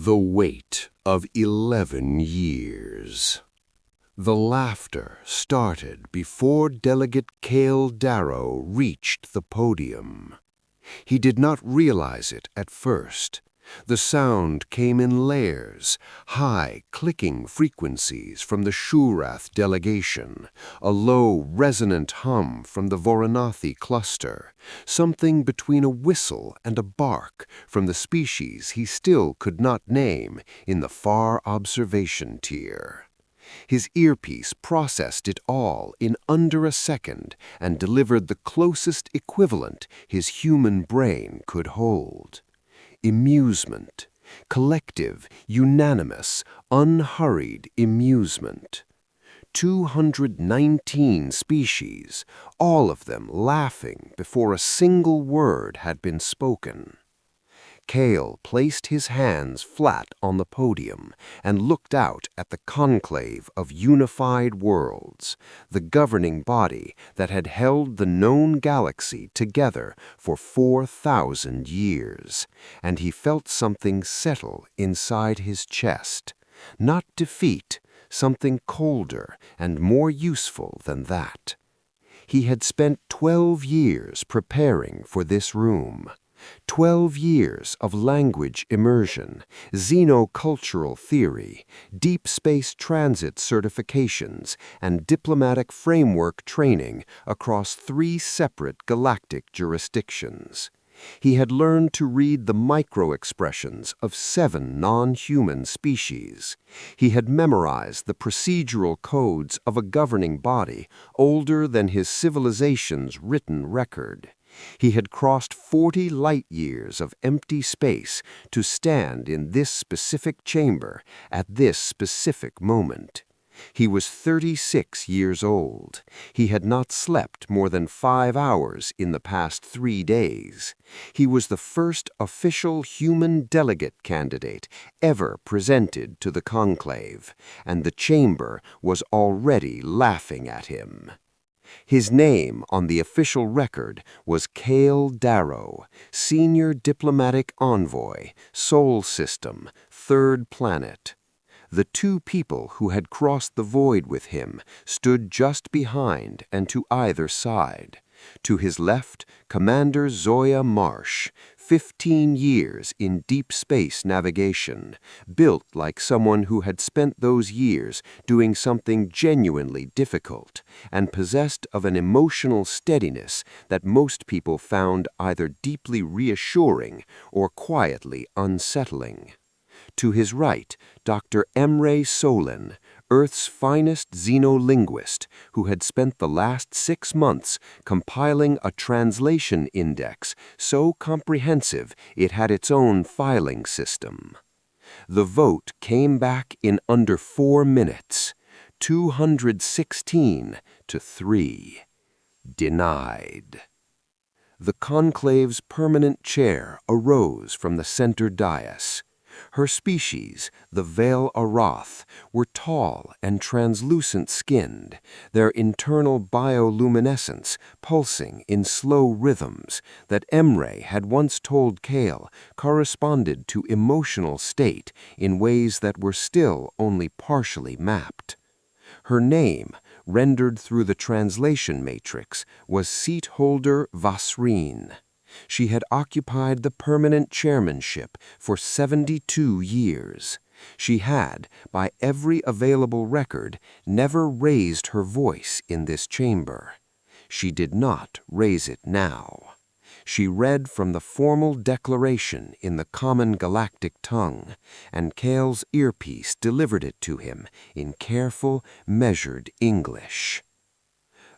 The wait of 11 years. The laughter started before Delegate Cale Darrow reached the podium. He did not realize it at first. The sound came in layers, high clicking frequencies from the Shurath delegation, a low resonant hum from the Varanasi cluster, something between a whistle and a bark from the species he still could not name in the far observation tier. His earpiece processed it all in under a second and delivered the closest equivalent his human brain could hold. Amusement, collective, unanimous, unhurried amusement. 219 species, all of them laughing before a single word had been spoken. Cale placed his hands flat on the podium and looked out at the conclave of unified worlds, the governing body that had held the known galaxy together for 4,000 years, and he felt something settle inside his chest. Not defeat, something colder and more useful than that. He had spent 12 years preparing for this room. 12 years of language immersion, xenocultural theory, deep space transit certifications, and diplomatic framework training across 3 separate galactic jurisdictions. He had learned to read the micro-expressions of 7 non-human species. He had memorized the procedural codes of a governing body older than his civilization's written record. He had crossed 40 light-years of empty space to stand in this specific chamber at this specific moment. He was 36 years old. He had not slept more than 5 hours in the past 3 days. He was the first official human delegate candidate ever presented to the conclave, and the chamber was already laughing at him. His name on the official record was Cale Darrow, Senior Diplomatic Envoy, Sol System, 3rd Planet. The 2 people who had crossed the void with him stood just behind and to either side. To his left, Commander Zoya Marsh, 15 years in deep space navigation, built like someone who had spent those years doing something genuinely difficult, and possessed of an emotional steadiness that most people found either deeply reassuring or quietly unsettling. To his right, Dr. Emre Solin, Earth's finest xenolinguist, who had spent the last 6 months compiling a translation index so comprehensive it had its own filing system. The vote came back in under 4 minutes, 216 to 3. Denied. The conclave's permanent chair arose from the center dais. Her species, the Vale Arath, were tall and translucent-skinned, their internal bioluminescence pulsing in slow rhythms that Emre had once told Cale corresponded to emotional state in ways that were still only partially mapped. Her name, rendered through the translation matrix, was Seat Holder Vasreen. She had occupied the permanent chairmanship for 72 years. She had, by every available record, never raised her voice in this chamber. She did not raise it now. She read from the formal declaration in the common galactic tongue, and Cale's earpiece delivered it to him in careful, measured English.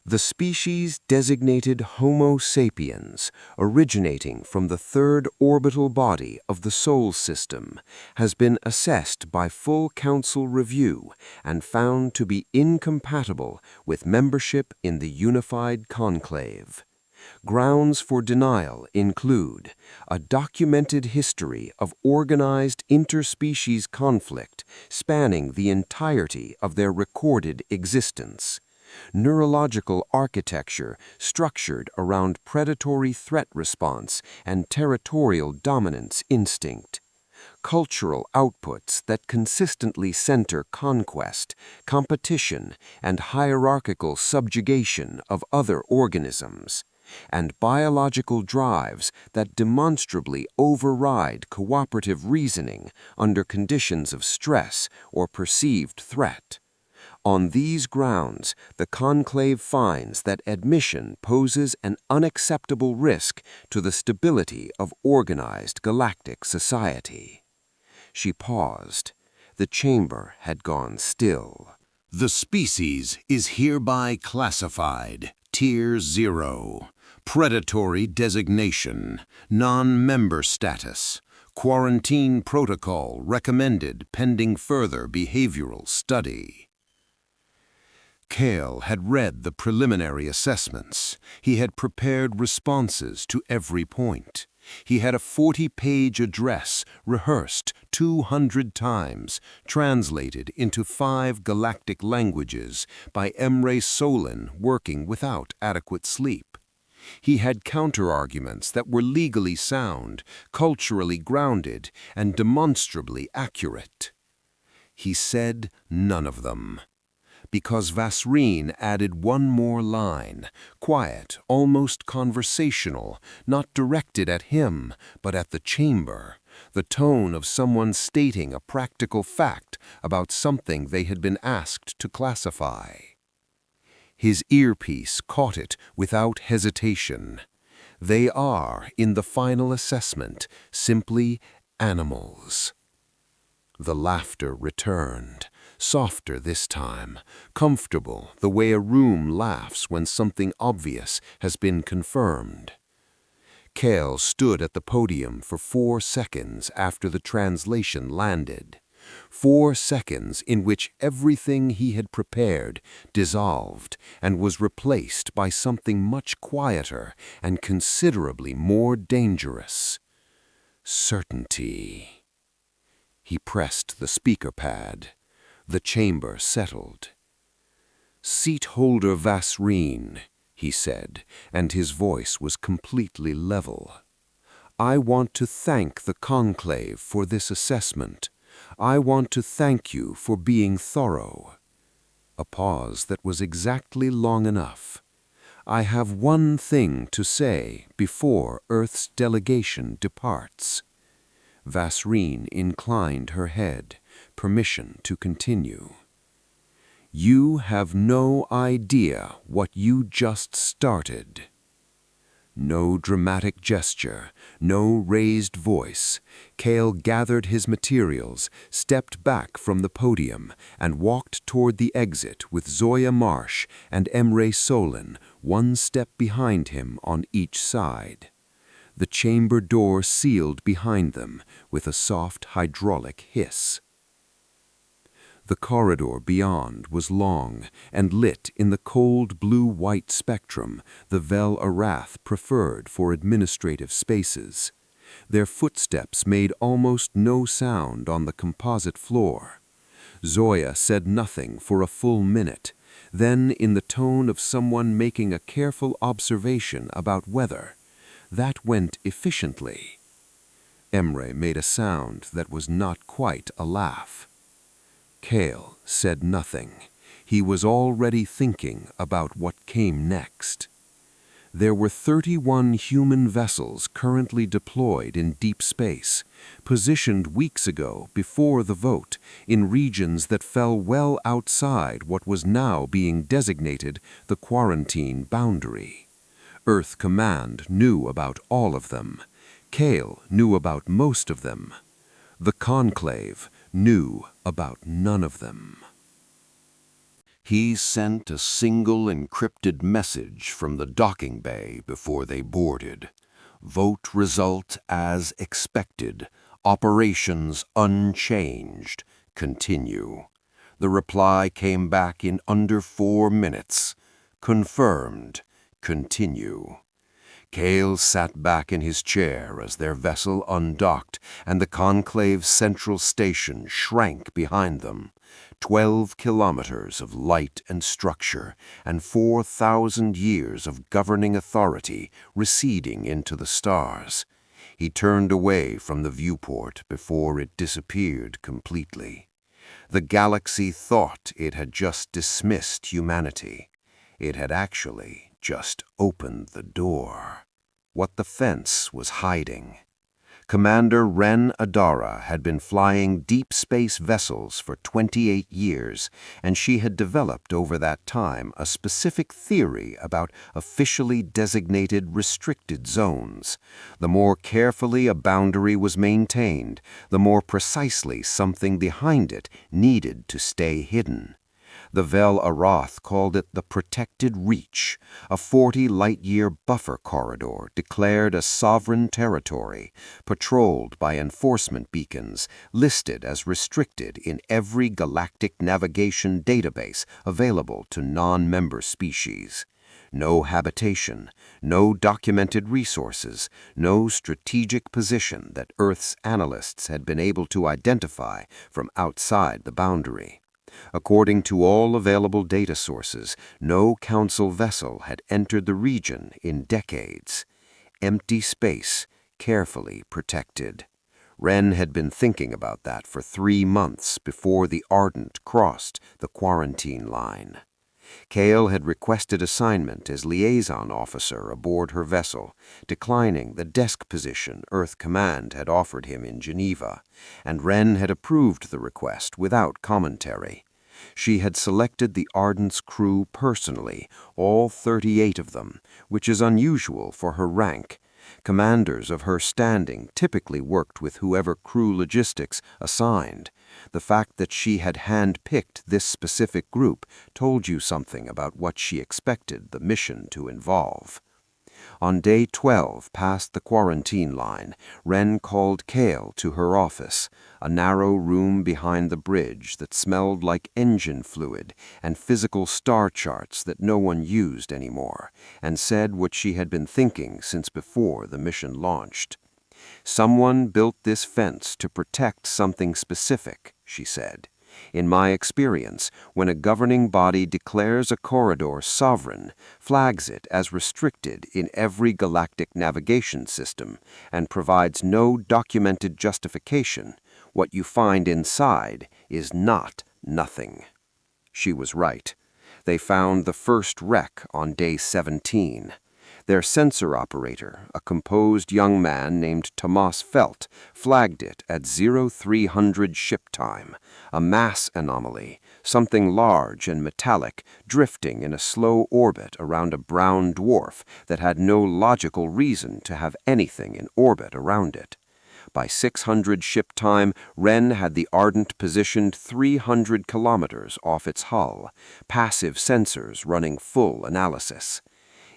The species designated Homo sapiens, originating from the 3rd orbital body of the Sol System, has been assessed by full council review and found to be incompatible with membership in the unified conclave. Grounds for denial include a documented history of organized interspecies conflict spanning the entirety of their recorded existence, neurological architecture structured around predatory threat response and territorial dominance instinct, cultural outputs that consistently center conquest, competition, and hierarchical subjugation of other organisms, and biological drives that demonstrably override cooperative reasoning under conditions of stress or perceived threat. On these grounds, the conclave finds that admission poses an unacceptable risk to the stability of organized galactic society. She paused. The chamber had gone still. The species is hereby classified Tier 0, predatory designation, non-member status, quarantine protocol recommended pending further behavioral study. Cale had read the preliminary assessments. He had prepared responses to every point. He had a 40-page address rehearsed 200 times, translated into 5 galactic languages by Emre Solin working without adequate sleep. He had counterarguments that were legally sound, culturally grounded, and demonstrably accurate. He said none of them, because Vasreen added one more line, quiet, almost conversational, not directed at him, but at the chamber, the tone of someone stating a practical fact about something they had been asked to classify. His earpiece caught it without hesitation. They are, in the final assessment, simply animals. The laughter returned. Softer this time, comfortable the way a room laughs when something obvious has been confirmed. Cale stood at the podium for 4 seconds after the translation landed. 4 seconds in which everything he had prepared dissolved and was replaced by something much quieter and considerably more dangerous. Certainty. He pressed the speaker pad. The chamber settled. "Seat holder Vasreen," he said, and his voice was completely level. "I want to thank the conclave for this assessment. I want to thank you for being thorough." A pause that was exactly long enough. "I have one thing to say before Earth's delegation departs." Vasreen inclined her head. Permission to continue. "You have no idea what you just started." No dramatic gesture, no raised voice. Cale gathered his materials, stepped back from the podium, and walked toward the exit with Zoya Marsh and Emre Solin, one step behind him on each side. The chamber door sealed behind them with a soft hydraulic hiss. The corridor beyond was long and lit in the cold blue-white spectrum the Vel Arath preferred for administrative spaces. Their footsteps made almost no sound on the composite floor. Zoya said nothing for a full minute. Then, in the tone of someone making a careful observation about weather, "That went efficiently." Emre made a sound that was not quite a laugh. Cale said nothing. He was already thinking about what came next. There were 31 human vessels currently deployed in deep space, positioned weeks ago before the vote in regions that fell well outside what was now being designated the quarantine boundary. Earth Command knew about all of them. Cale knew about most of them. The Conclave knew about none of them. He sent a single encrypted message from the docking bay before they boarded. Vote result as expected. Operations unchanged. Continue. The reply came back in under 4 minutes. Confirmed. Continue. Cale sat back in his chair as their vessel undocked and the Conclave's central station shrank behind them. 12 kilometers of light and structure and 4,000 years of governing authority receding into the stars. He turned away from the viewport before it disappeared completely. The galaxy thought it had just dismissed humanity. It had actually just opened the door. What the fence was hiding. Commander Ren Adara had been flying deep space vessels for 28 years, and she had developed over that time a specific theory about officially designated restricted zones. The more carefully a boundary was maintained, the more precisely something behind it needed to stay hidden. The Vel Arath called it the Protected Reach, a 40-light-year buffer corridor declared as sovereign territory, patrolled by enforcement beacons, listed as restricted in every galactic navigation database available to non-member species. No habitation, no documented resources, no strategic position that Earth's analysts had been able to identify from outside the boundary. According to all available data sources, no Council vessel had entered the region in decades. Empty space, carefully protected. Ren had been thinking about that for 3 months before the Ardent crossed the quarantine line. Kale had requested assignment as liaison officer aboard her vessel, declining the desk position Earth Command had offered him in Geneva, and Ren had approved the request without commentary. She had selected the Ardent's crew personally, all 38 of them, which is unusual for her rank. Commanders of her standing typically worked with whoever crew logistics assigned. The fact that she had hand-picked this specific group told you something about what she expected the mission to involve. On day 12 past the quarantine line, Ren called Kale to her office, a narrow room behind the bridge that smelled like engine fluid and physical star charts that no one used anymore, and said what she had been thinking since before the mission launched. "Someone built this fence to protect something specific," she said. "In my experience, when a governing body declares a corridor sovereign, flags it as restricted in every galactic navigation system, and provides no documented justification, what you find inside is not nothing." She was right. They found the first wreck on day 17. Their sensor operator, a composed young man named Tomas Felt, flagged it at 0300 ship time, a mass anomaly, something large and metallic drifting in a slow orbit around a brown dwarf that had no logical reason to have anything in orbit around it. By 600 ship time, Ren had the Ardent positioned 300 kilometers off its hull, passive sensors running full analysis.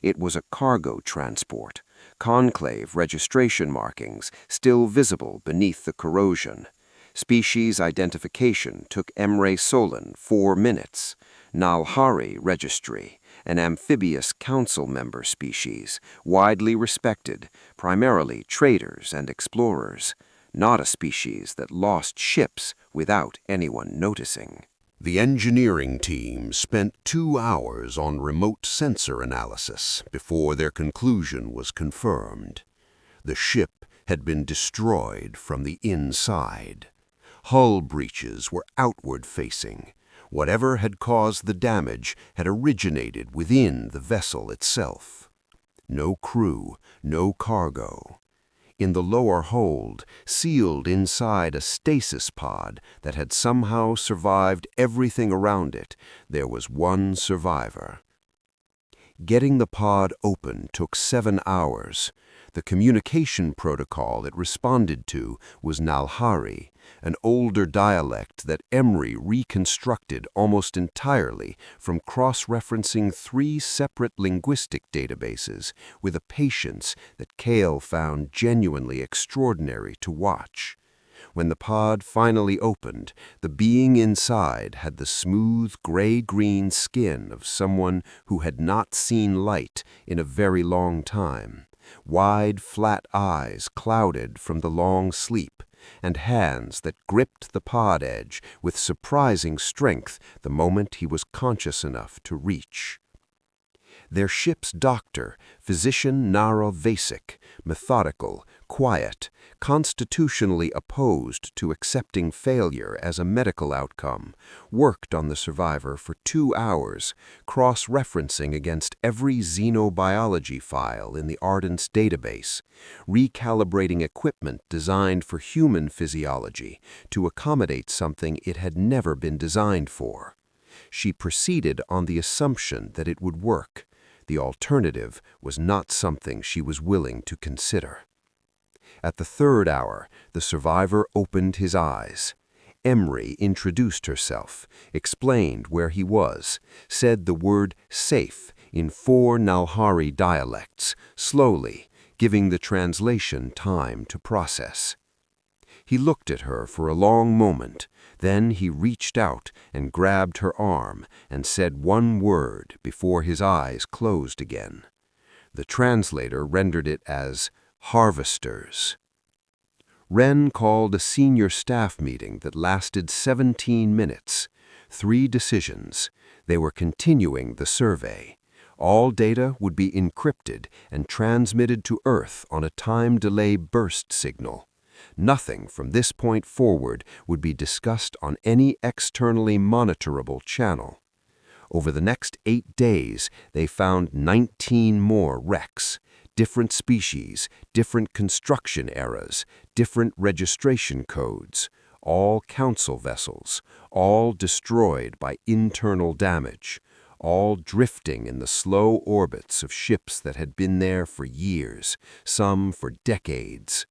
It was a cargo transport, Conclave registration markings still visible beneath the corrosion. Species identification took Emre Solon 4 minutes. Nalhari registry, an amphibious council member species, widely respected, primarily traders and explorers, not a species that lost ships without anyone noticing. The engineering team spent 2 hours on remote sensor analysis before their conclusion was confirmed. The ship had been destroyed from the inside. Hull breaches were outward-facing. Whatever had caused the damage had originated within the vessel itself. No crew, no cargo. In the lower hold, sealed inside a stasis pod that had somehow survived everything around it, there was one survivor. Getting the pod open took 7 hours. The communication protocol it responded to was Nalhari, an older dialect that Emre reconstructed almost entirely from cross-referencing 3 separate linguistic databases with a patience that Kale found genuinely extraordinary to watch. When the pod finally opened, the being inside had the smooth gray-green skin of someone who had not seen light in a very long time, wide, flat eyes clouded from the long sleep, and hands that gripped the pod edge with surprising strength the moment he was conscious enough to reach. Their ship's doctor, physician Nara Vasek, methodical, quiet, constitutionally opposed to accepting failure as a medical outcome, worked on the survivor for 2 hours, cross-referencing against every xenobiology file in the Ardent's database, recalibrating equipment designed for human physiology to accommodate something it had never been designed for. She proceeded on the assumption that it would work. The alternative was not something she was willing to consider. At the 3rd hour, the survivor opened his eyes. Emry introduced herself, explained where he was, said the word safe in 4 Nalhari dialects, slowly, giving the translation time to process. He looked at her for a long moment, then he reached out and grabbed her arm and said one word before his eyes closed again. The translator rendered it as harvesters. Wren called a senior staff meeting that lasted 17 minutes. 3 decisions. They were continuing the survey. All data would be encrypted and transmitted to Earth on a time delay burst signal. Nothing from this point forward would be discussed on any externally monitorable channel. Over the next 8 days, they found 19 more wrecks. Different species, different construction eras, different registration codes, all council vessels, all destroyed by internal damage, all drifting in the slow orbits of ships that had been there for years, some for decades.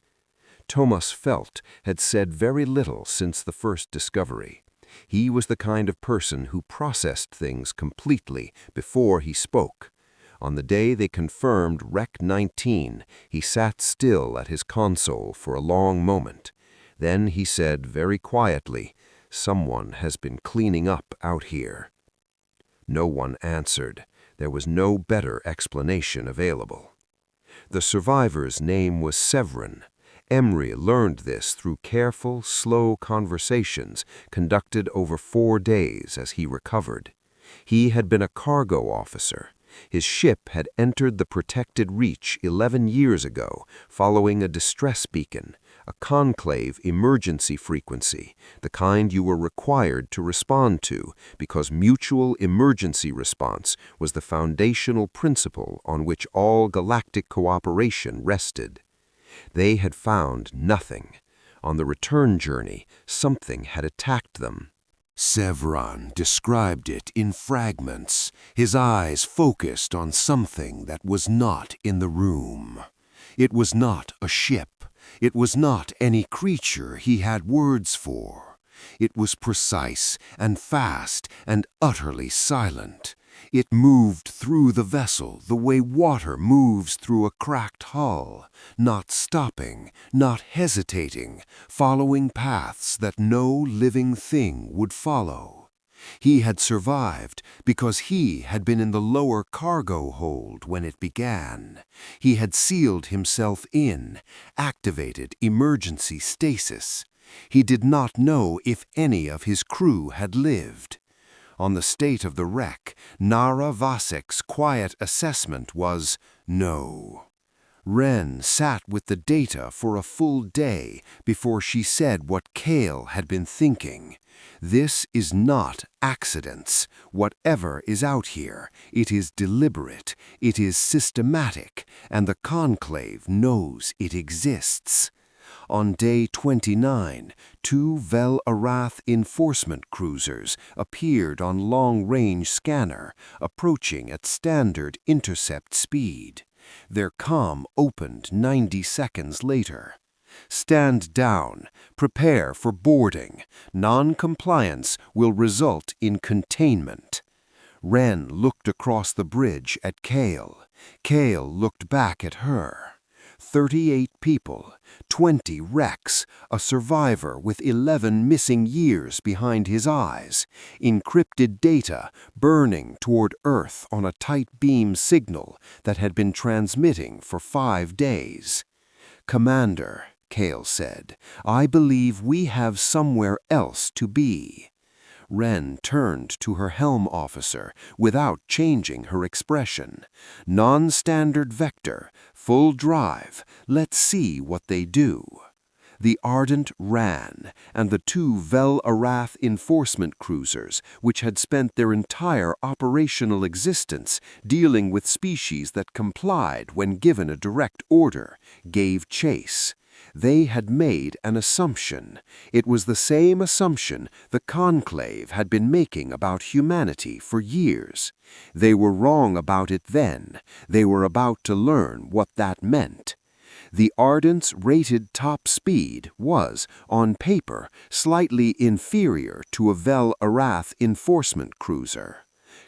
Thomas Felt had said very little since the first discovery. He was the kind of person who processed things completely before he spoke. On the day they confirmed Rec 19, he sat still at his console for a long moment. Then he said very quietly, "Someone has been cleaning up out here." No one answered. There was no better explanation available. The survivor's name was Severin. Emry learned this through careful, slow conversations conducted over 4 days as he recovered. He had been a cargo officer. His ship had entered the protected reach 11 years ago, following a distress beacon, a conclave emergency frequency, the kind you were required to respond to because mutual emergency response was the foundational principle on which all galactic cooperation rested. They had found nothing. On the return journey, something had attacked them. Severin described it in fragments, his eyes focused on something that was not in the room. It was not a ship. It was not any creature he had words for. It was precise and fast and utterly silent. It moved through the vessel the way water moves through a cracked hull, not stopping, not hesitating, following paths that no living thing would follow. He had survived because he had been in the lower cargo hold when it began. He had sealed himself in, activated emergency stasis. He did not know if any of his crew had lived. On the state of the wreck, Nara Vasek's quiet assessment was no. Wren sat with the data for a full day before she said what Kale had been thinking. This is not accidents. Whatever is out here, it is deliberate, it is systematic, and the Conclave knows it exists. On day 29, 2 Vel Arath enforcement cruisers appeared on long-range scanner, approaching at standard intercept speed. Their comm opened 90 seconds later. "Stand down. Prepare for boarding. Non-compliance will result in containment." Wren looked across the bridge at Kale. Kale looked back at her. 38 people, 20 wrecks, a survivor with 11 missing years behind his eyes, encrypted data burning toward Earth on a tight beam signal that had been transmitting for 5 days. "Commander," Kale said, "I believe we have somewhere else to be." Wren turned to her helm officer without changing her expression. Non-standard vector, full drive, let's see what they do. The Ardent ran, and the two Vel-Arath enforcement cruisers, which had spent their entire operational existence dealing with species that complied when given a direct order, gave chase. They had made an assumption. It was the same assumption the Conclave had been making about humanity for years. They were wrong about it then. They were about to learn what that meant. The Ardent's rated top speed was, on paper, slightly inferior to a Vel-Arath enforcement cruiser.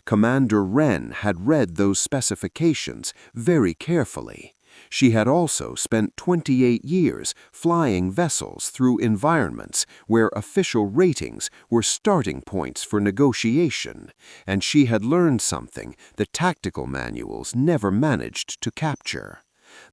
Commander Wren had read those specifications very carefully. She had also spent 28 years flying vessels through environments where official ratings were starting points for negotiation, and she had learned something the tactical manuals never managed to capture.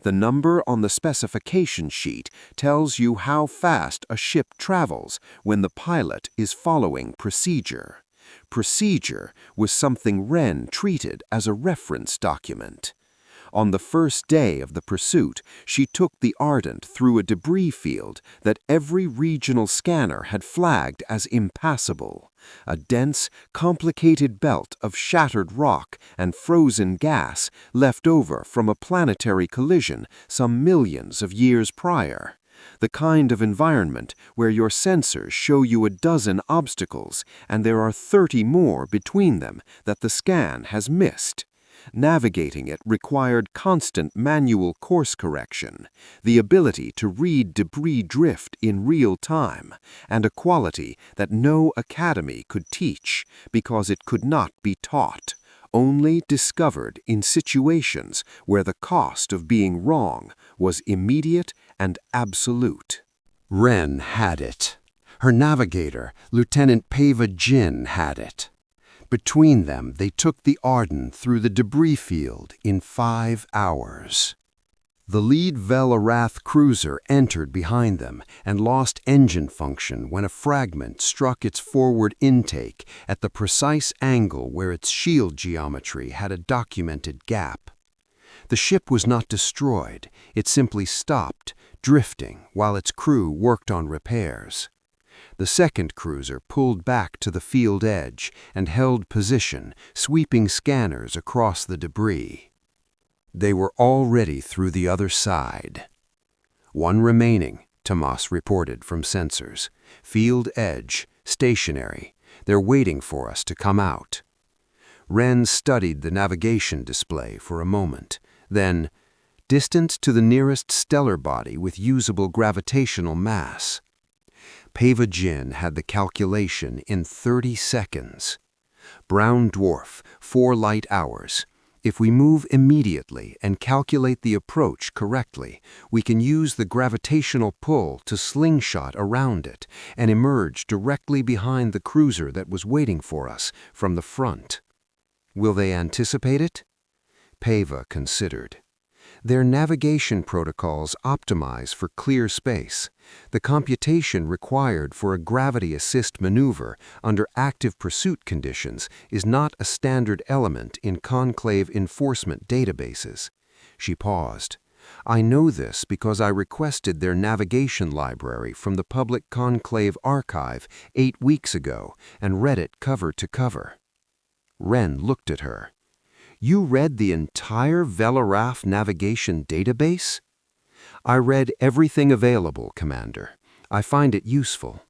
The number on the specification sheet tells you how fast a ship travels when the pilot is following procedure. Procedure was something Wren treated as a reference document. On the first day of the pursuit, she took the Ardent through a debris field that every regional scanner had flagged as impassable, a dense, complicated belt of shattered rock and frozen gas left over from a planetary collision some millions of years prior. The kind of environment where your sensors show you a dozen obstacles and there are 30 more between them that the scan has missed. Navigating it required constant manual course correction, the ability to read debris drift in real time, and a quality that no academy could teach because it could not be taught, only discovered in situations where the cost of being wrong was immediate and absolute. Wren had it. Her navigator, Lieutenant Pava Jin, had it. Between them, they took the Ardent through the debris field in 5 hours. The lead Vel-Arath cruiser entered behind them and lost engine function when a fragment struck its forward intake at the precise angle where its shield geometry had a documented gap. The ship was not destroyed, it simply stopped, drifting while its crew worked on repairs. The second cruiser pulled back to the field edge and held position, sweeping scanners across the debris. They were already through the other side. One remaining, Tomas reported from sensors. Field edge, stationary. They're waiting for us to come out. Wren studied the navigation display for a moment. Then, distant to the nearest stellar body with usable gravitational mass. Pava Jin had the calculation in 30 seconds. Brown dwarf, 4 light hours. If we move immediately and calculate the approach correctly, we can use the gravitational pull to slingshot around it and emerge directly behind the cruiser that was waiting for us from the front. Will they anticipate it? Pava considered. Their navigation protocols optimize for clear space. The computation required for a gravity assist maneuver under active pursuit conditions is not a standard element in Conclave enforcement databases. She paused. I know this because I requested their navigation library from the public Conclave archive 8 weeks ago and read it cover to cover. Wren looked at her. You read the entire Vel-Arath navigation database? I read everything available, Commander. I find it useful.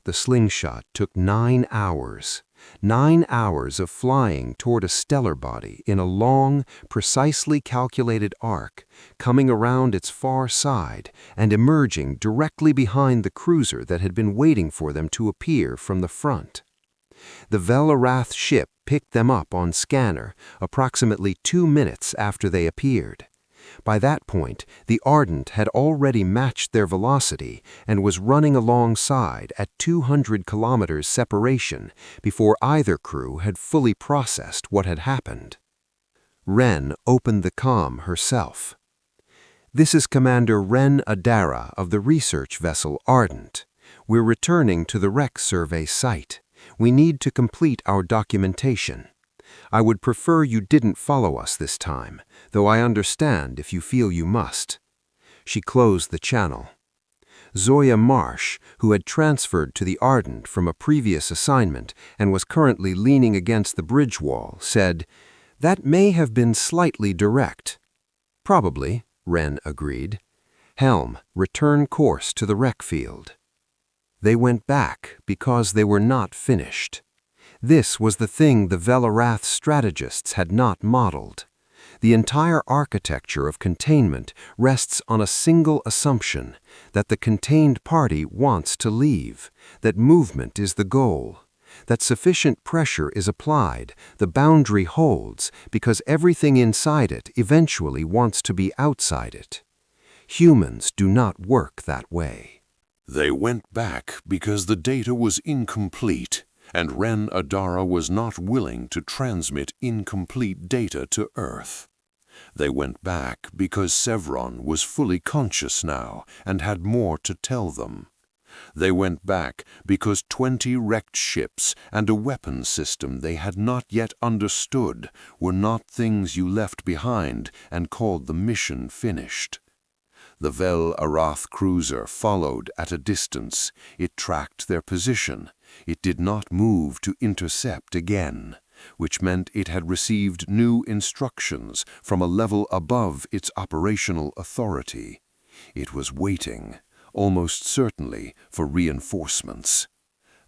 The slingshot took 9 hours. 9 hours of flying toward a stellar body in a long, precisely calculated arc, coming around its far side and emerging directly behind the cruiser that had been waiting for them to appear from the front. The Vel-Arath ship picked them up on scanner approximately 2 minutes after they appeared. By that point, the Ardent had already matched their velocity and was running alongside at 200 kilometers separation before either crew had fully processed what had happened. Wren opened the comm herself. This is Commander Wren Adara of the research vessel Ardent. We're returning to the wreck survey site. We need to complete our documentation. I would prefer you didn't follow us this time, though I understand if you feel you must." She closed the channel. Zoya Marsh, who had transferred to the Ardent from a previous assignment and was currently leaning against the bridge wall, said, "That may have been slightly direct." "Probably," Wren agreed. "Helm, return course to the wreck field." They went back because they were not finished. This was the thing the Velarath strategists had not modeled. The entire architecture of containment rests on a single assumption, that the contained party wants to leave, that movement is the goal, that sufficient pressure is applied, the boundary holds, because everything inside it eventually wants to be outside it. Humans do not work that way. They went back because the data was incomplete, and Ren Adara was not willing to transmit incomplete data to Earth. They went back because Sevron was fully conscious now and had more to tell them. They went back because 20 wrecked ships and a weapon system they had not yet understood were not things you left behind and called the mission finished. The Vel Arath cruiser followed at a distance. It tracked their position. It did not move to intercept again, which meant it had received new instructions from a level above its operational authority. It was waiting, almost certainly, for reinforcements.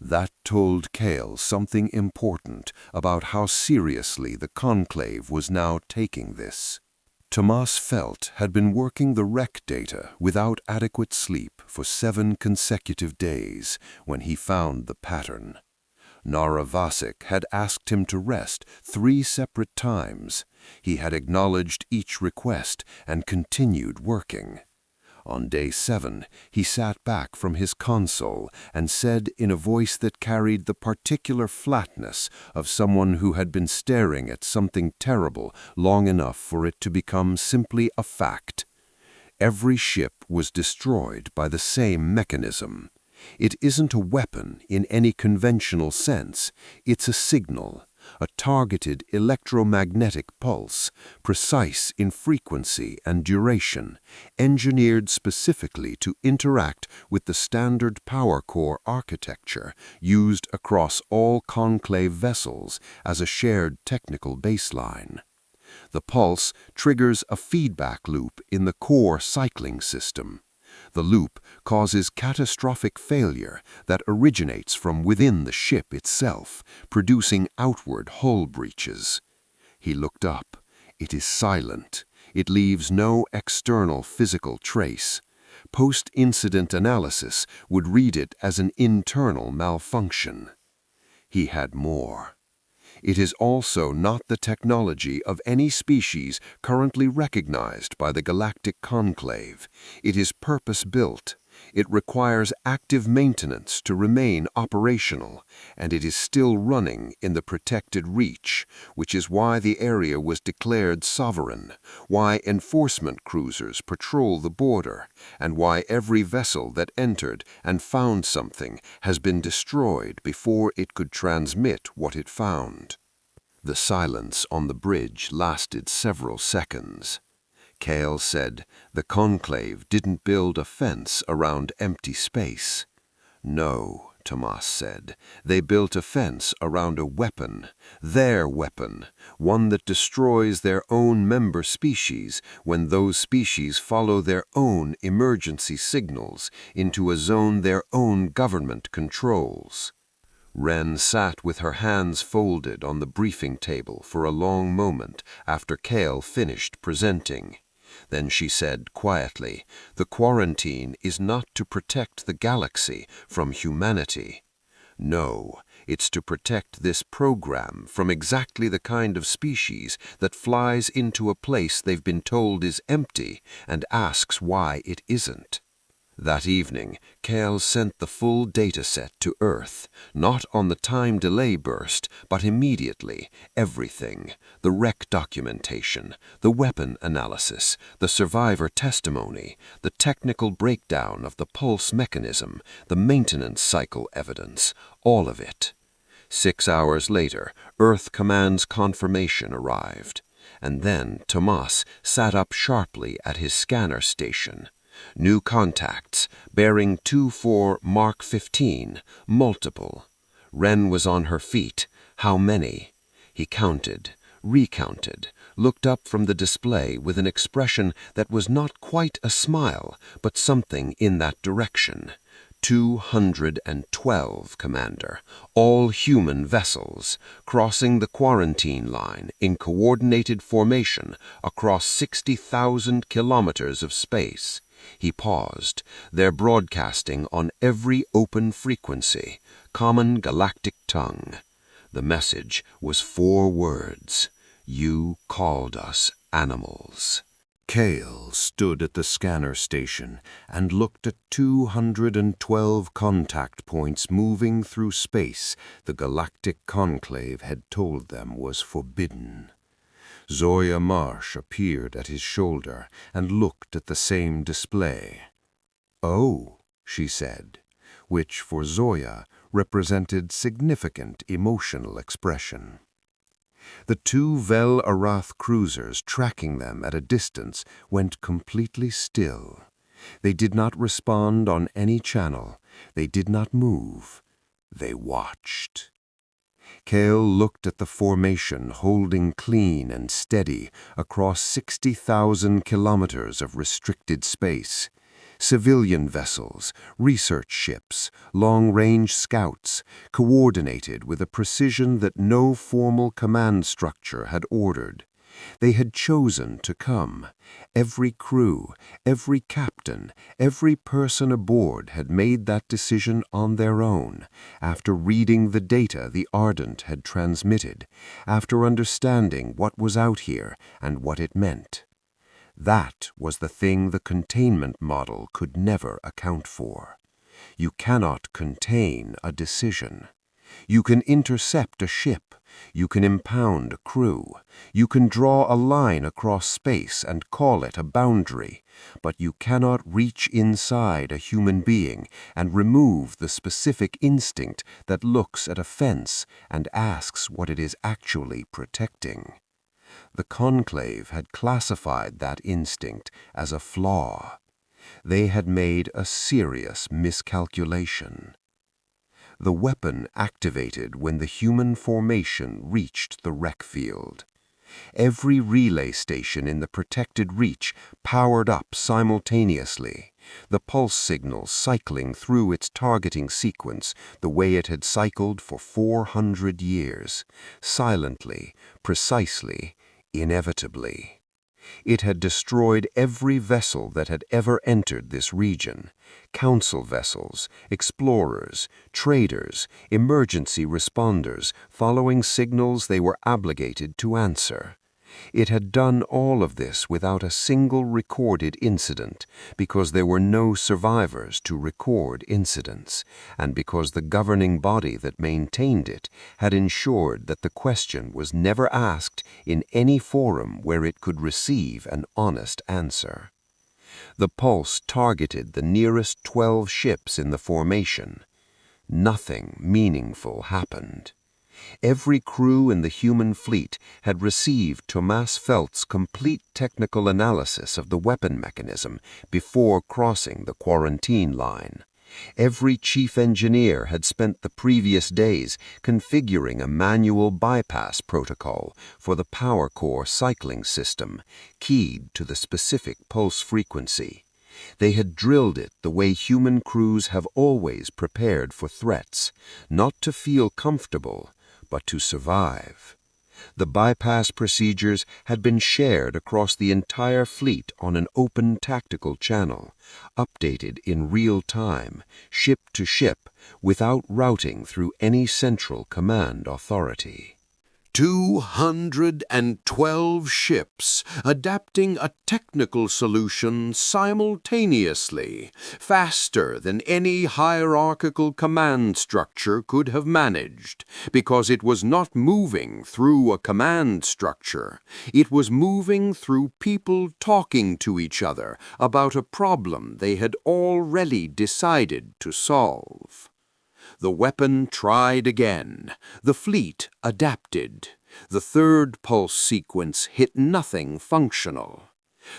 That told Kale something important about how seriously the Conclave was now taking this. Tomas Felt had been working the wreck data without adequate sleep for 7 consecutive days when he found the pattern. Nara Vasek had asked him to rest 3 separate times. He had acknowledged each request and continued working. On day 7, he sat back from his console and said in a voice that carried the particular flatness of someone who had been staring at something terrible long enough for it to become simply a fact, "Every ship was destroyed by the same mechanism. It isn't a weapon in any conventional sense. It's a signal, a targeted electromagnetic pulse, precise in frequency and duration, engineered specifically to interact with the standard power core architecture used across all Conclave vessels as a shared technical baseline. The pulse triggers a feedback loop in the core cycling system. The loop causes catastrophic failure that originates from within the ship itself, producing outward hull breaches." He looked up. "It is silent. It leaves no external physical trace. Post-incident analysis would read it as an internal malfunction." He had more. "It is also not the technology of any species currently recognized by the Galactic Conclave. It is purpose-built. It requires active maintenance to remain operational, and it is still running in the protected reach, which is why the area was declared sovereign, why enforcement cruisers patrol the border, and why every vessel that entered and found something has been destroyed before it could transmit what it found." The silence on the bridge lasted several seconds. Kale said, "The Conclave didn't build a fence around empty space." "No," Tomas said, "they built a fence around a weapon, their weapon, one that destroys their own member species when those species follow their own emergency signals into a zone their own government controls." Wren sat with her hands folded on the briefing table for a long moment after Kale finished presenting. Then she said quietly, "The quarantine is not to protect the galaxy from humanity. No, it's to protect this program from exactly the kind of species that flies into a place they've been told is empty and asks why it isn't." That evening, Kale sent the full data set to Earth, not on the time delay burst, but immediately, everything, the wreck documentation, the weapon analysis, the survivor testimony, the technical breakdown of the pulse mechanism, the maintenance cycle evidence, all of it. 6 hours later, Earth Command's confirmation arrived. And then Tomas sat up sharply at his scanner station. New contacts, bearing 24 Mark 15, multiple. Wren was on her feet. How many? He counted, recounted, looked up from the display with an expression that was not quite a smile, but something in that direction. 212, Commander, all human vessels, crossing the quarantine line in coordinated formation across 60,000 kilometers of space. He paused. They're broadcasting on every open frequency, common galactic tongue. The message was 4 words. You called us animals. Cale stood at the scanner station and looked at 212 contact points moving through space the Galactic Conclave had told them was forbidden. Zoya Marsh appeared at his shoulder and looked at the same display. "Oh," she said, which for Zoya represented significant emotional expression. The 2 Vel Arath cruisers tracking them at a distance went completely still. They did not respond on any channel. They did not move. They watched. Cale looked at the formation holding clean and steady across 60,000 kilometers of restricted space. Civilian vessels, research ships, long-range scouts, coordinated with a precision that no formal command structure had ordered. They had chosen to come. Every crew, every captain, every person aboard had made that decision on their own, after reading the data the Ardent had transmitted, after understanding what was out here and what it meant. That was the thing the containment model could never account for. You cannot contain a decision. You can intercept a ship. You can impound a crew. You can draw a line across space and call it a boundary. But you cannot reach inside a human being and remove the specific instinct that looks at a fence and asks what it is actually protecting. The Conclave had classified that instinct as a flaw. They had made a serious miscalculation. The weapon activated when the human formation reached the wreck field. Every relay station in the protected reach powered up simultaneously, the pulse signal cycling through its targeting sequence the way it had cycled for 400 years, silently, precisely, inevitably. It had destroyed every vessel that had ever entered this region. Council vessels, explorers, traders, emergency responders, following signals they were obligated to answer. It had done all of this without a single recorded incident, because there were no survivors to record incidents, and because the governing body that maintained it had ensured that the question was never asked in any forum where it could receive an honest answer. The pulse targeted the nearest 12 ships in the formation. Nothing meaningful happened. Every crew in the human fleet had received Tomas Felt's complete technical analysis of the weapon mechanism before crossing the quarantine line. Every chief engineer had spent the previous days configuring a manual bypass protocol for the power core cycling system, keyed to the specific pulse frequency. They had drilled it the way human crews have always prepared for threats, not to feel comfortable, but to survive. The bypass procedures had been shared across the entire fleet on an open tactical channel, updated in real time, ship to ship, without routing through any central command authority. 212 ships adapting a technical solution simultaneously, faster than any hierarchical command structure could have managed, because it was not moving through a command structure. It was moving through people talking to each other about a problem they had already decided to solve. The weapon tried again. The fleet adapted. The third pulse sequence hit nothing functional.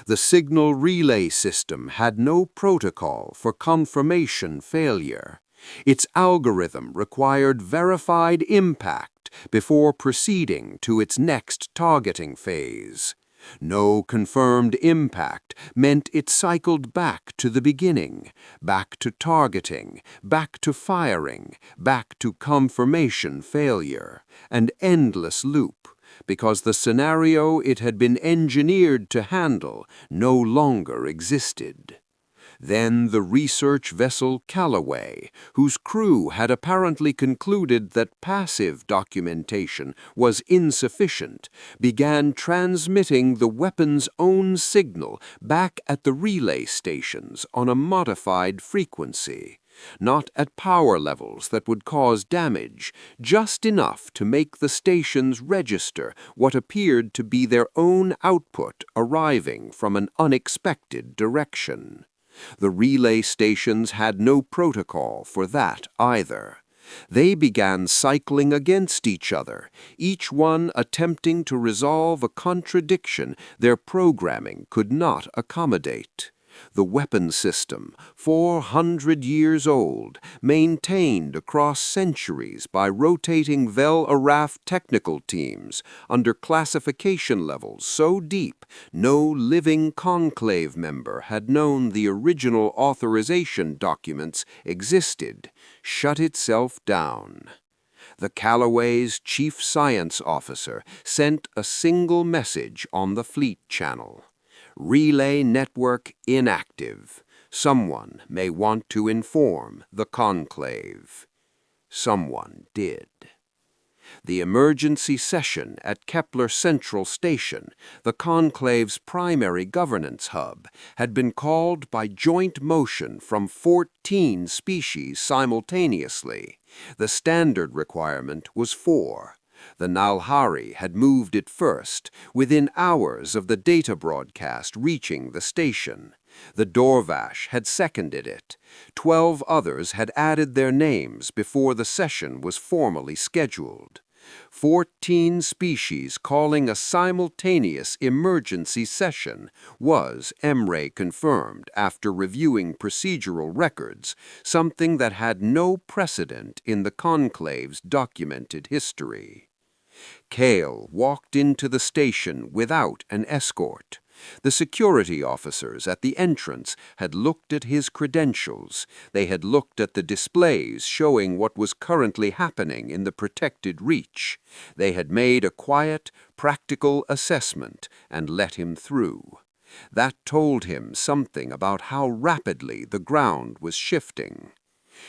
The signal relay system had no protocol for confirmation failure. Its algorithm required verified impact before proceeding to its next targeting phase. No confirmed impact meant it cycled back to the beginning, back to targeting, back to firing, back to confirmation failure, an endless loop, because the scenario it had been engineered to handle no longer existed. Then the research vessel Callaway, whose crew had apparently concluded that passive documentation was insufficient, began transmitting the weapon's own signal back at the relay stations on a modified frequency. Not at power levels that would cause damage, just enough to make the stations register what appeared to be their own output arriving from an unexpected direction. The relay stations had no protocol for that either. They began cycling against each other, each one attempting to resolve a contradiction their programming could not accommodate. The weapon system, 400 years old, maintained across centuries by rotating Vel-Araf technical teams under classification levels so deep no living conclave member had known the original authorization documents existed, shut itself down. The Callaway's chief science officer sent a single message on the fleet channel. Relay network inactive. Someone may want to inform the conclave. Someone did. The emergency session at Kepler Central Station, the conclave's primary governance hub, had been called by joint motion from 14 species simultaneously. The standard requirement was 4. The Nalhari had moved it first, within hours of the data broadcast reaching the station. The Dorvash had seconded it. 12 others had added their names before the session was formally scheduled. 14 species calling a simultaneous emergency session was, Emre confirmed after reviewing procedural records, something that had no precedent in the conclave's documented history. Cale walked into the station without an escort. The security officers at the entrance had looked at his credentials. They had looked at the displays showing what was currently happening in the protected reach. They had made a quiet, practical assessment and let him through. That told him something about how rapidly the ground was shifting.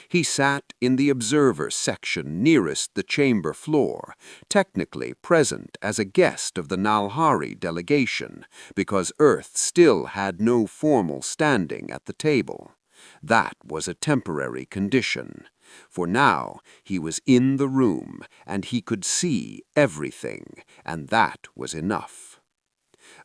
He sat in the observer section nearest the chamber floor, technically present as a guest of the Nalhari delegation, because Earth still had no formal standing at the table. That was a temporary condition. For now, he was in the room, and he could see everything, and that was enough.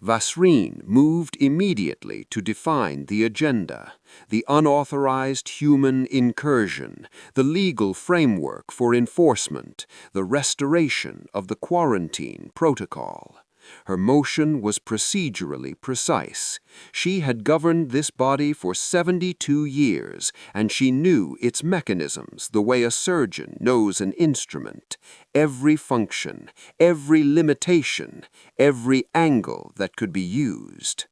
Vasreen moved immediately to define the agenda, the unauthorized human incursion, the legal framework for enforcement, the restoration of the quarantine protocol. Her motion was procedurally precise. She had governed this body for 72 years, and she knew its mechanisms the way a surgeon knows an instrument. Every function, every limitation, every angle that could be used.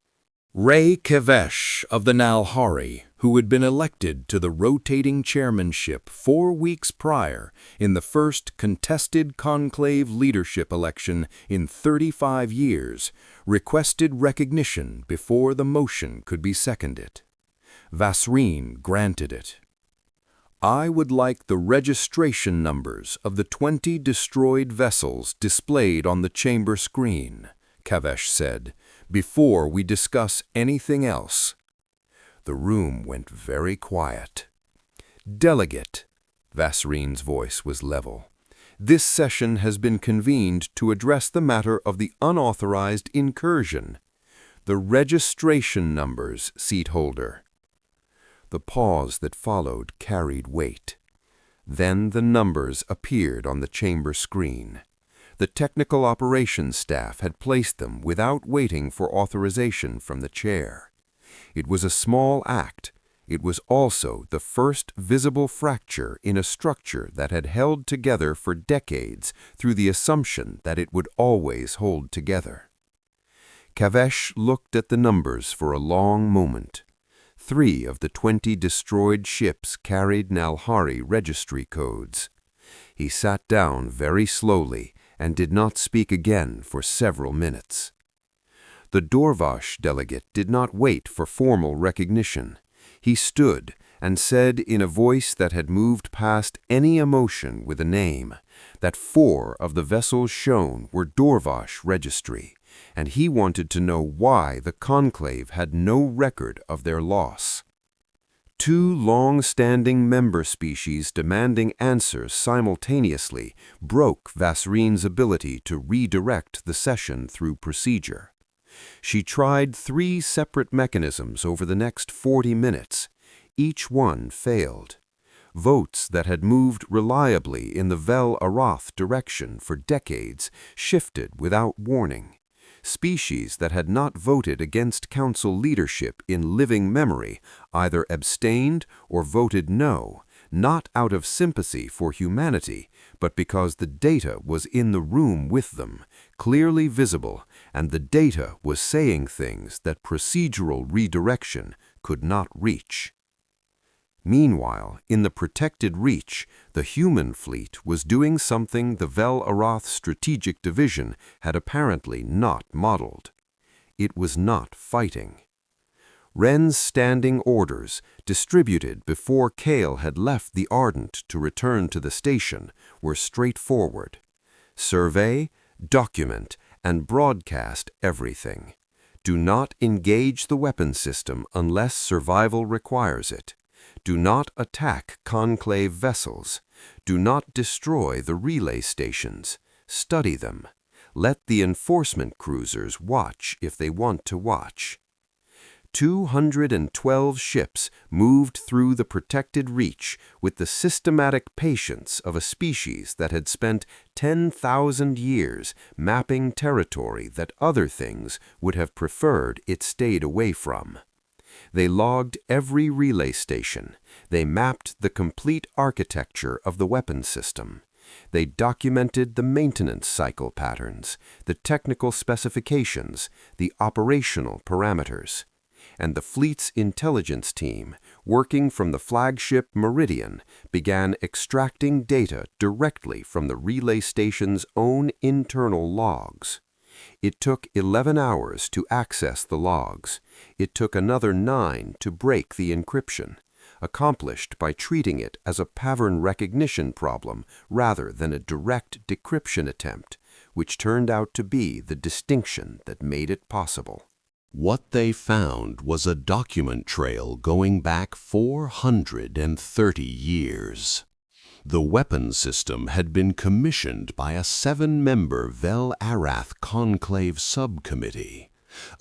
Ray Kavesh of the Nalhari, who had been elected to the rotating chairmanship 4 weeks prior in the first contested conclave leadership election in 35 years, requested recognition before the motion could be seconded. Vasreen granted it. "I would like the registration numbers of the 20 destroyed vessels displayed on the chamber screen," Kavesh said, "before we discuss anything else." The room went very quiet. "Delegate," Vasreen's voice was level, "this session has been convened to address the matter of the unauthorized incursion. The registration numbers, seat holder." The pause that followed carried weight. Then the numbers appeared on the chamber screen. The technical operations staff had placed them without waiting for authorization from the chair. It was a small act. It was also the first visible fracture in a structure that had held together for decades through the assumption that it would always hold together. Kavesh looked at the numbers for a long moment. 3 of the 20 destroyed ships carried Nalhari registry codes. He sat down very slowly and did not speak again for several minutes. The Dorvash delegate did not wait for formal recognition. He stood and said in a voice that had moved past any emotion with a name that 4 of the vessels shown were Dorvash registry, and he wanted to know why the Conclave had no record of their loss. 2 long-standing member species demanding answers simultaneously broke Vasreen's ability to redirect the session through procedure. She tried 3 separate mechanisms over the next 40 minutes. Each one failed. Votes that had moved reliably in the Vel Arath direction for decades shifted without warning. Species that had not voted against Council leadership in living memory either abstained or voted no, not out of sympathy for humanity, but because the data was in the room with them, clearly visible, and the data was saying things that procedural redirection could not reach. Meanwhile, in the protected reach, the human fleet was doing something the Vel Arath Strategic Division had apparently not modeled. It was not fighting. Wren's standing orders, distributed before Kale had left the Ardent to return to the station, were straightforward. Survey, document, and broadcast everything. Do not engage the weapon system unless survival requires it. Do not attack Conclave vessels. Do not destroy the relay stations. Study them. Let the enforcement cruisers watch if they want to watch. 212 ships moved through the protected reach with the systematic patience of a species that had spent 10,000 years mapping territory that other things would have preferred it stayed away from. They logged every relay station. They mapped the complete architecture of the weapon system. They documented the maintenance cycle patterns, the technical specifications, the operational parameters. And the fleet's intelligence team, working from the flagship Meridian, began extracting data directly from the relay station's own internal logs. It took 11 hours to access the logs. It took another 9 to break the encryption, accomplished by treating it as a pattern recognition problem rather than a direct decryption attempt, which turned out to be the distinction that made it possible. What they found was a document trail going back 430 years. The weapon system had been commissioned by a 7-member Vel Arath Conclave subcommittee,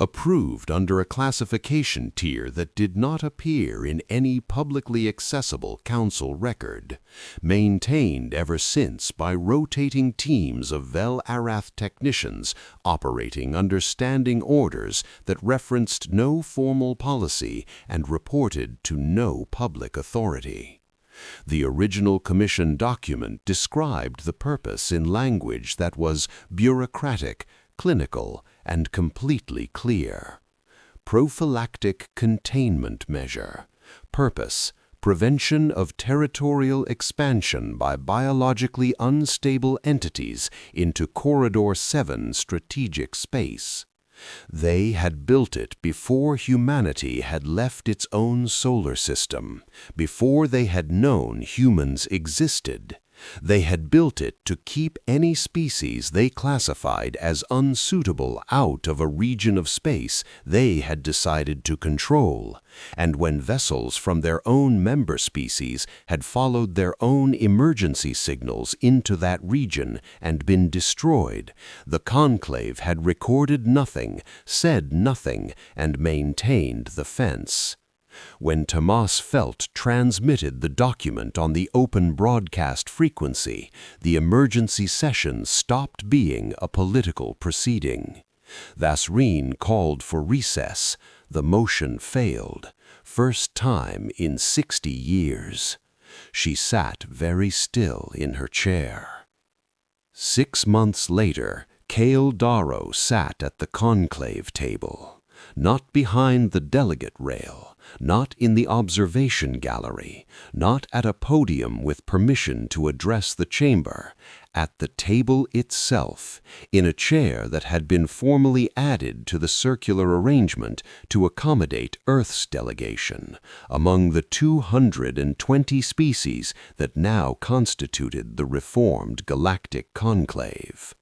approved under a classification tier that did not appear in any publicly accessible council record, maintained ever since by rotating teams of Vel Arath technicians operating under standing orders that referenced no formal policy and reported to no public authority. The original commission document described the purpose in language that was bureaucratic, clinical, and completely clear. Prophylactic containment measure. Purpose: prevention of territorial expansion by biologically unstable entities into Corridor 7 strategic space. They had built it before humanity had left its own solar system, before they had known humans existed. They had built it to keep any species they classified as unsuitable out of a region of space they had decided to control, and when vessels from their own member species had followed their own emergency signals into that region and been destroyed, the Conclave had recorded nothing, said nothing, and maintained the fence. When Tomas Felt transmitted the document on the open broadcast frequency, the emergency session stopped being a political proceeding. Vasreen called for recess. The motion failed, first time in 60 years. She sat very still in her chair. 6 months later, Kale Darrow sat at the conclave table, not behind the delegate rail, not in the observation gallery, not at a podium with permission to address the chamber, at the table itself, in a chair that had been formally added to the circular arrangement to accommodate Earth's delegation, among the 220 species that now constituted the reformed Galactic Conclave.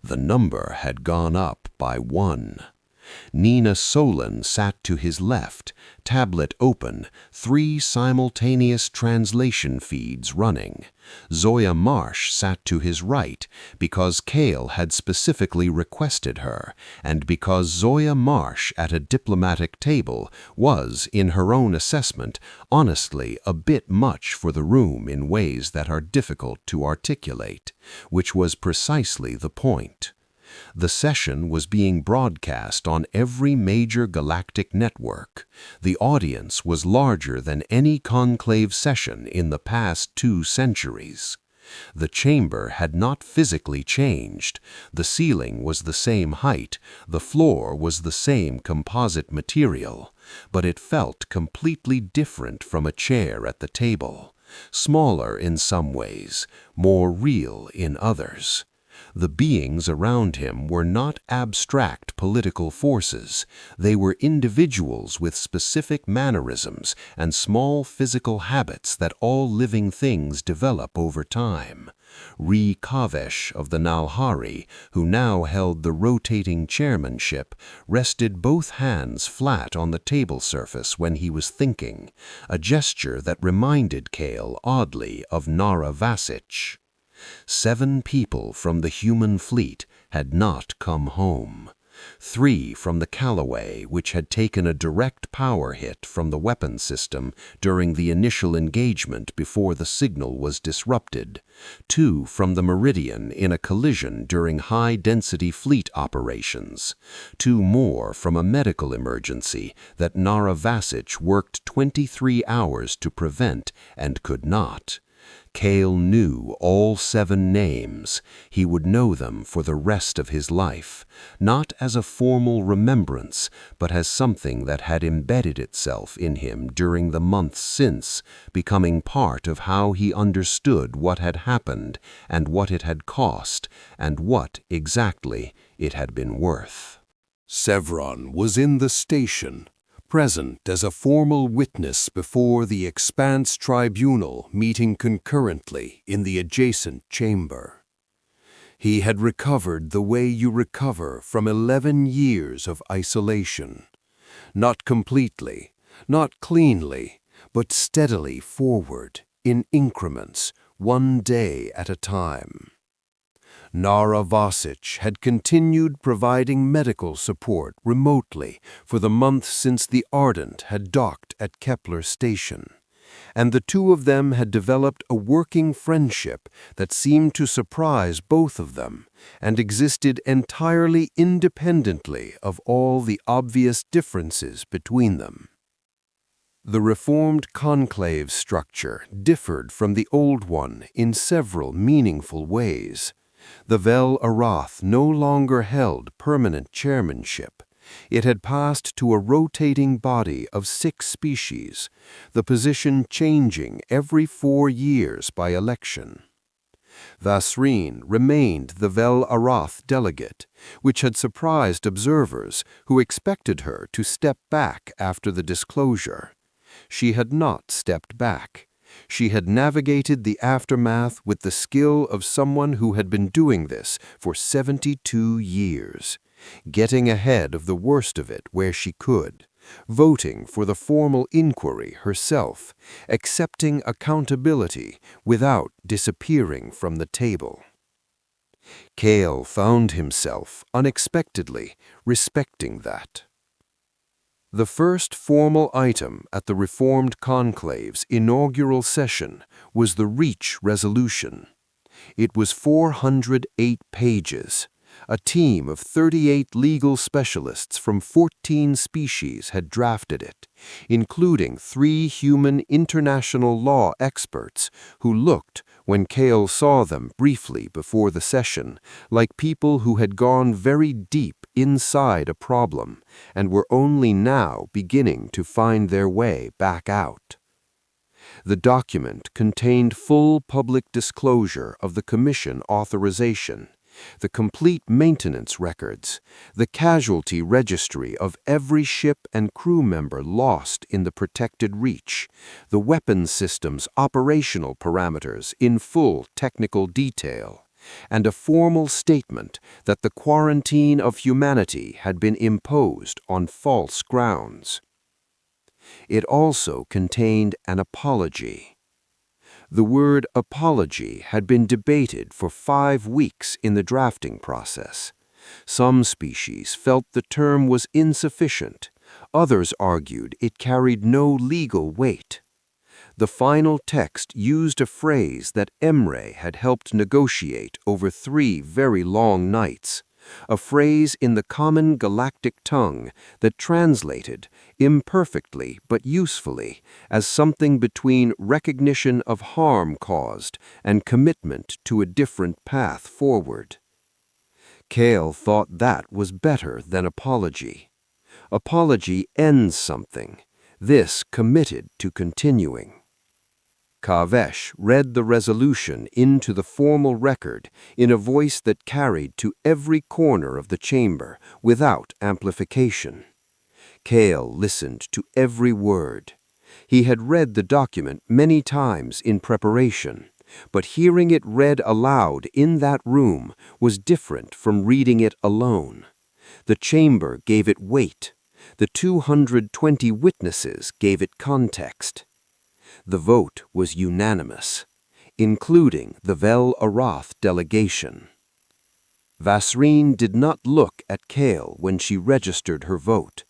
The number had gone up by 1. Nina Solon sat to his left, tablet open, 3 simultaneous translation feeds running. Zoya Marsh sat to his right because Kale had specifically requested her, and because Zoya Marsh at a diplomatic table was, in her own assessment, honestly a bit much for the room in ways that are difficult to articulate, which was precisely the point. The session was being broadcast on every major galactic network. The audience was larger than any conclave session in the past 2 centuries. The chamber had not physically changed. The ceiling was the same height, the floor was the same composite material, but it felt completely different from a chair at the table. Smaller in some ways, more real in others. The beings around him were not abstract political forces. They were individuals with specific mannerisms and small physical habits that all living things develop over time. Ree Kavesh of the Nalhari, who now held the rotating chairmanship, rested both hands flat on the table surface when he was thinking, a gesture that reminded Kale oddly of Nara Vasich. 7 people from the human fleet had not come home. 3 from the Callaway, which had taken a direct power hit from the weapon system during the initial engagement before the signal was disrupted. 2 from the Meridian in a collision during high-density fleet operations. 2 more from a medical emergency that Nara Vasich worked 23 hours to prevent and could not. Kale knew all 7 names. He would know them for the rest of his life, not as a formal remembrance, but as something that had embedded itself in him during the months since, becoming part of how he understood what had happened and what it had cost and what, exactly, it had been worth. Sevron was in the station, present as a formal witness before the Expanse Tribunal meeting concurrently in the adjacent chamber. He had recovered the way you recover from 11 years of isolation. Not completely, not cleanly, but steadily forward, in increments, 1 day at a time. Nara Vasich had continued providing medical support remotely for the month since the Ardent had docked at Kepler Station, and the 2 of them had developed a working friendship that seemed to surprise both of them and existed entirely independently of all the obvious differences between them. The reformed conclave structure differed from the old one in several meaningful ways. The Vel Arath no longer held permanent chairmanship. It had passed to a rotating body of 6 species, the position changing every 4 years by election. Vasreen remained the Vel Arath delegate, which had surprised observers who expected her to step back after the disclosure. She had not stepped back. She had navigated the aftermath with the skill of someone who had been doing this for 72 years, getting ahead of the worst of it where she could, voting for the formal inquiry herself, accepting accountability without disappearing from the table. Kale found himself, unexpectedly, respecting that. The first formal item at the Reformed Conclave's inaugural session was the Reach Resolution. It was 408 pages. A team of 38 legal specialists from 14 species had drafted it, including 3 human international law experts who looked, when Cale saw them briefly before the session, like people who had gone very deep inside a problem and were only now beginning to find their way back out. The document contained full public disclosure of the Commission authorization, the complete maintenance records, the casualty registry of every ship and crew member lost in the protected reach, the weapons system's operational parameters in full technical detail, and a formal statement that the quarantine of humanity had been imposed on false grounds. It also contained an apology. The word apology had been debated for 5 weeks in the drafting process. Some species felt the term was insufficient. Others argued it carried no legal weight. The final text used a phrase that Emre had helped negotiate over 3 very long nights, a phrase in the common galactic tongue that translated, imperfectly but usefully, as something between recognition of harm caused and commitment to a different path forward. Cale thought that was better than apology. Apology ends something. This committed to continuing. Kavesh read the resolution into the formal record in a voice that carried to every corner of the chamber without amplification. Cale listened to every word. He had read the document many times in preparation, but hearing it read aloud in that room was different from reading it alone. The chamber gave it weight. The 220 witnesses gave it context. The vote was unanimous, including the Vel Arath delegation. Vasreen did not look at Cale when she registered her vote,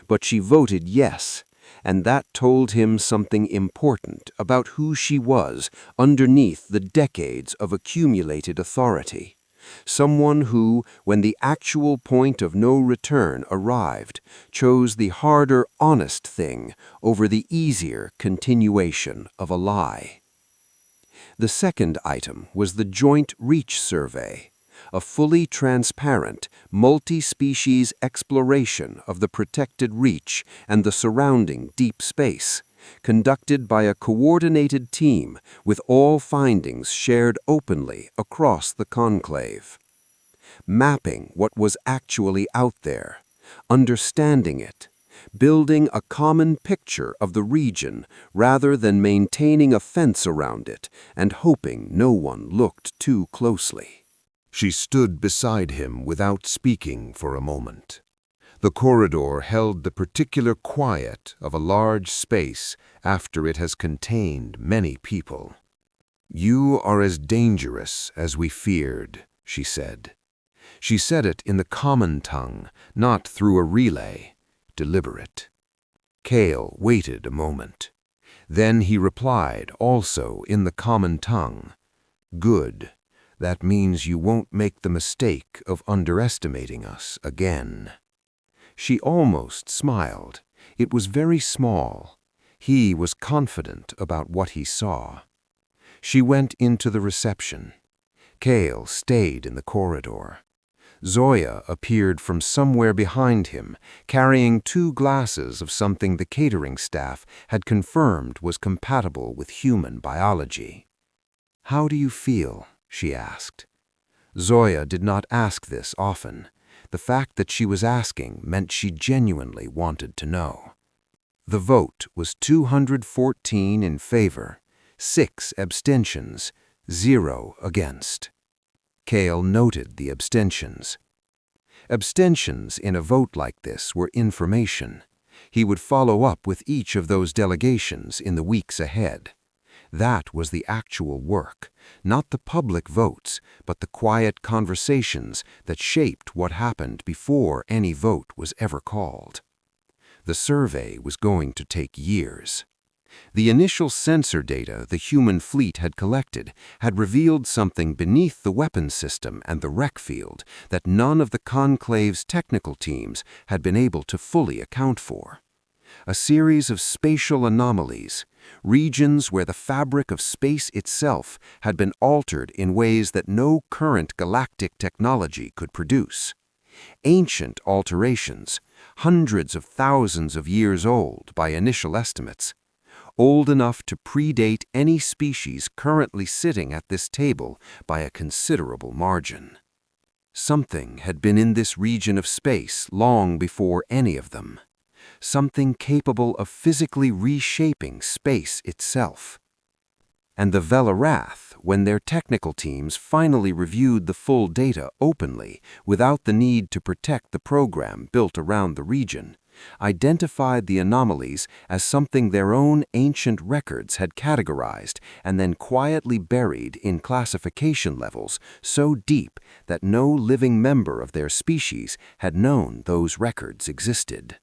but she voted yes, and that told him something important about who she was underneath the decades of accumulated authority. Someone who, when the actual point of no return arrived, chose the harder, honest thing over the easier continuation of a lie. The second item was the Joint Reach Survey, a fully transparent, multi-species exploration of the protected reach and the surrounding deep space, conducted by a coordinated team with all findings shared openly across the conclave. Mapping what was actually out there, understanding it, building a common picture of the region rather than maintaining a fence around it and hoping no one looked too closely. She stood beside him without speaking for a moment. The corridor held the particular quiet of a large space after it has contained many people. "You are as dangerous as we feared," she said. She said it in the common tongue, not through a relay, deliberate. Cale waited a moment. Then he replied, also in the common tongue, "Good. That means you won't make the mistake of underestimating us again." She almost smiled. It was very small. He was confident about what he saw. She went into the reception. Cale stayed in the corridor. Zoya appeared from somewhere behind him, carrying 2 glasses of something the catering staff had confirmed was compatible with human biology. "How do you feel?" she asked. Zoya did not ask this often. The fact that she was asking meant she genuinely wanted to know. The vote was 214 in favor, 6 abstentions, 0 against. Cale noted the abstentions. Abstentions in a vote like this were information. He would follow up with each of those delegations in the weeks ahead. That was the actual work, not the public votes, but the quiet conversations that shaped what happened before any vote was ever called. The survey was going to take years. The initial sensor data the human fleet had collected had revealed something beneath the weapons system and the wreck field that none of the Conclave's technical teams had been able to fully account for. A series of spatial anomalies, regions where the fabric of space itself had been altered in ways that no current galactic technology could produce. Ancient alterations, hundreds of thousands of years old by initial estimates, old enough to predate any species currently sitting at this table by a considerable margin. Something had been in this region of space long before any of them. Something capable of physically reshaping space itself. And the Velarath, when their technical teams finally reviewed the full data openly without the need to protect the program built around the region, identified the anomalies as something their own ancient records had categorized and then quietly buried in classification levels so deep that no living member of their species had known those records existed.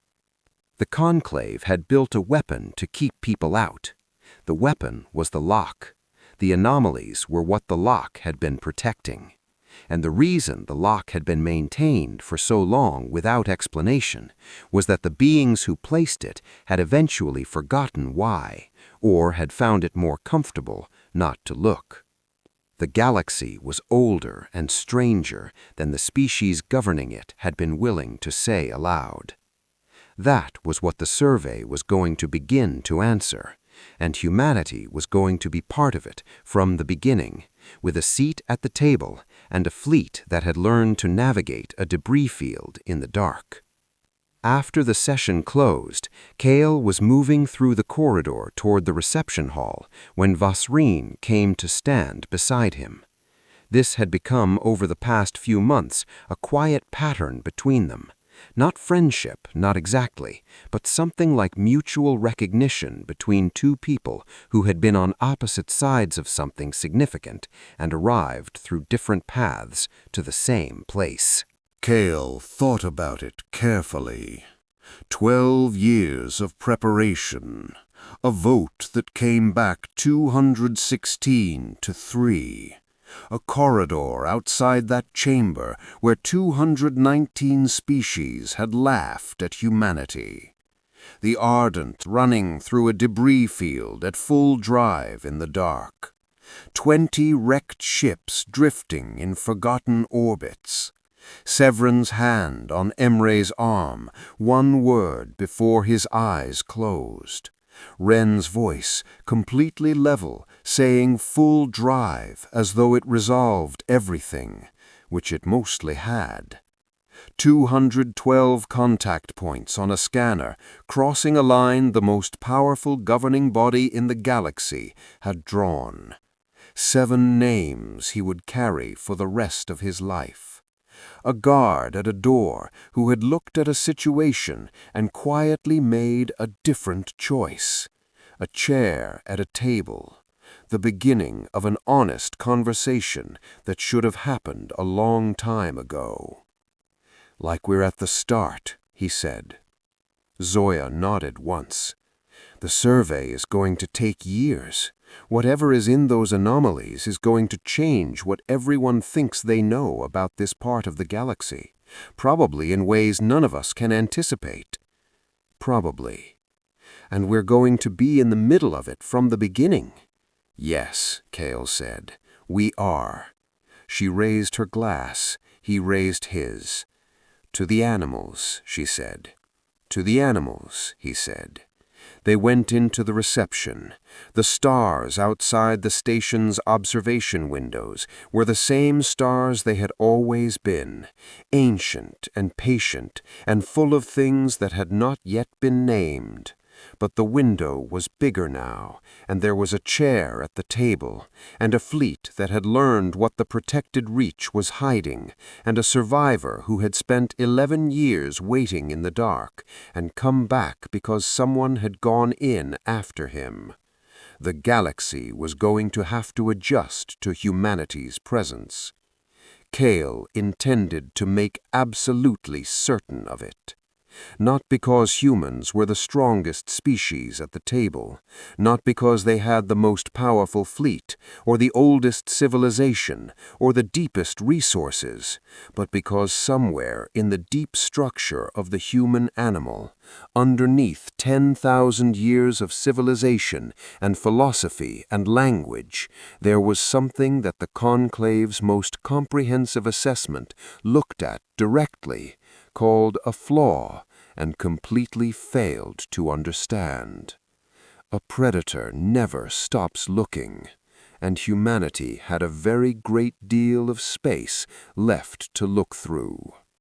The Conclave had built a weapon to keep people out. The weapon was the lock. The anomalies were what the lock had been protecting. And the reason the lock had been maintained for so long without explanation was that the beings who placed it had eventually forgotten why, or had found it more comfortable not to look. The galaxy was older and stranger than the species governing it had been willing to say aloud. That was what the survey was going to begin to answer, and humanity was going to be part of it from the beginning, with a seat at the table and a fleet that had learned to navigate a debris field in the dark. After the session closed, Kale was moving through the corridor toward the reception hall when Vasreen came to stand beside him. This had become, over the past few months, a quiet pattern between them. Not friendship, not exactly, but something like mutual recognition between two people who had been on opposite sides of something significant and arrived through different paths to the same place. Kale thought about it carefully. 12 years of preparation. A vote that came back 216 to 3. A corridor outside that chamber where 219 species had laughed at humanity. The Ardent running through a debris field at full drive in the dark. 20 wrecked ships drifting in forgotten orbits. Severin's hand on Emre's arm, one word before his eyes closed. Wren's voice, completely level, saying full drive as though it resolved everything, which it mostly had. 212 contact points on a scanner, crossing a line the most powerful governing body in the galaxy had drawn. 7 names he would carry for the rest of his life. A guard at a door who had looked at a situation and quietly made a different choice. A chair at a table. The beginning of an honest conversation that should have happened a long time ago. "Like we're at the start," he said. Zoya nodded once. "The survey is going to take years. Whatever is in those anomalies is going to change what everyone thinks they know about this part of the galaxy, probably in ways none of us can anticipate. Probably. And we're going to be in the middle of it from the beginning." "Yes," Kale said, "we are." She raised her glass. He raised his. "To the animals," she said. "To the animals," he said. They went into the reception. The stars outside the station's observation windows were the same stars they had always been, ancient and patient and full of things that had not yet been named. But the window was bigger now, and there was a chair at the table, and a fleet that had learned what the protected reach was hiding, and a survivor who had spent 11 years waiting in the dark, and come back because someone had gone in after him. The galaxy was going to have to adjust to humanity's presence. Kale intended to make absolutely certain of it. Not because humans were the strongest species at the table, not because they had the most powerful fleet, or the oldest civilization, or the deepest resources, but because somewhere in the deep structure of the human animal, underneath 10,000 years of civilization and philosophy and language, there was something that the Conclave's most comprehensive assessment looked at directly, called a flaw, and completely failed to understand. A predator never stops looking, and humanity had a very great deal of space left to look through.